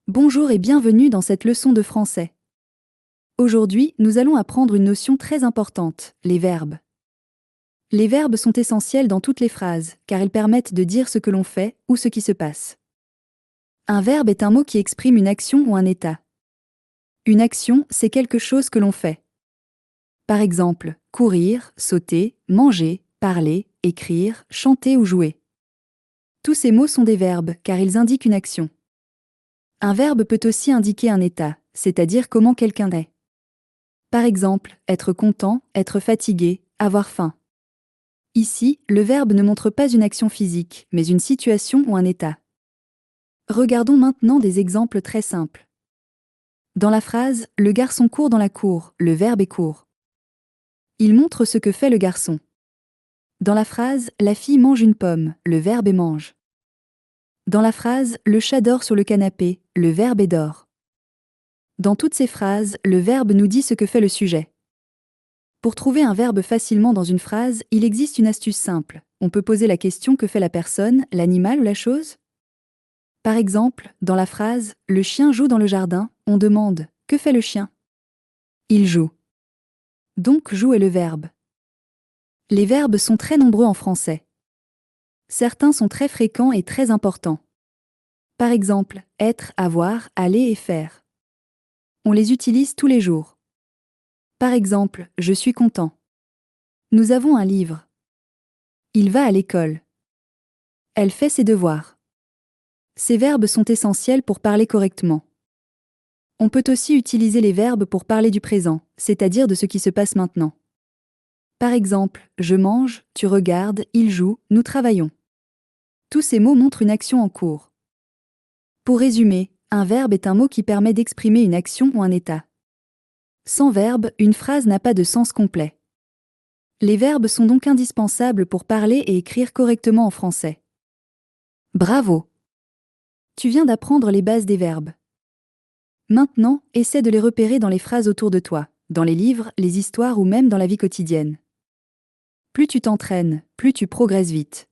Bonjour et bienvenue dans cette leçon de français. Aujourd'hui, nous allons apprendre une notion très importante, les verbes. Les verbes sont essentiels dans toutes les phrases, car ils permettent de dire ce que l'on fait ou ce qui se passe. Un verbe est un mot qui exprime une action ou un état. Une action, c'est quelque chose que l'on fait. Par exemple, courir, sauter, manger, parler, écrire, chanter ou jouer. Tous ces mots sont des verbes, car ils indiquent une action. Un verbe peut aussi indiquer un état, c'est-à-dire comment quelqu'un est. Par exemple, être content, être fatigué, avoir faim. Ici, le verbe ne montre pas une action physique, mais une situation ou un état. Regardons maintenant des exemples très simples. Dans la phrase « Le garçon court dans la cour », le verbe est court. Il montre ce que fait le garçon. Dans la phrase « La fille mange une pomme », le verbe est mange. Dans la phrase « Le chat dort sur le canapé », le verbe est dort. Dans toutes ces phrases, le verbe nous dit ce que fait le sujet. Pour trouver un verbe facilement dans une phrase, il existe une astuce simple. On peut poser la question que fait la personne, l'animal ou la chose. Par exemple, dans la phrase « Le chien joue dans le jardin », on demande « Que fait le chien ?» Il joue. Donc joue est le verbe. Les verbes sont très nombreux en français. Certains sont très fréquents et très importants. Par exemple, être, avoir, aller et faire. On les utilise tous les jours. Par exemple, je suis content. Nous avons un livre. Il va à l'école. Elle fait ses devoirs. Ces verbes sont essentiels pour parler correctement. On peut aussi utiliser les verbes pour parler du présent, c'est-à-dire de ce qui se passe maintenant. Par exemple, je mange, tu regardes, il joue, nous travaillons. Tous ces mots montrent une action en cours. Pour résumer, un verbe est un mot qui permet d'exprimer une action ou un état. Sans verbe, une phrase n'a pas de sens complet. Les verbes sont donc indispensables pour parler et écrire correctement en français. Bravo! Tu viens d'apprendre les bases des verbes. Maintenant, essaie de les repérer dans les phrases autour de toi, dans les livres, les histoires ou même dans la vie quotidienne. Plus tu t'entraînes, plus tu progresses vite.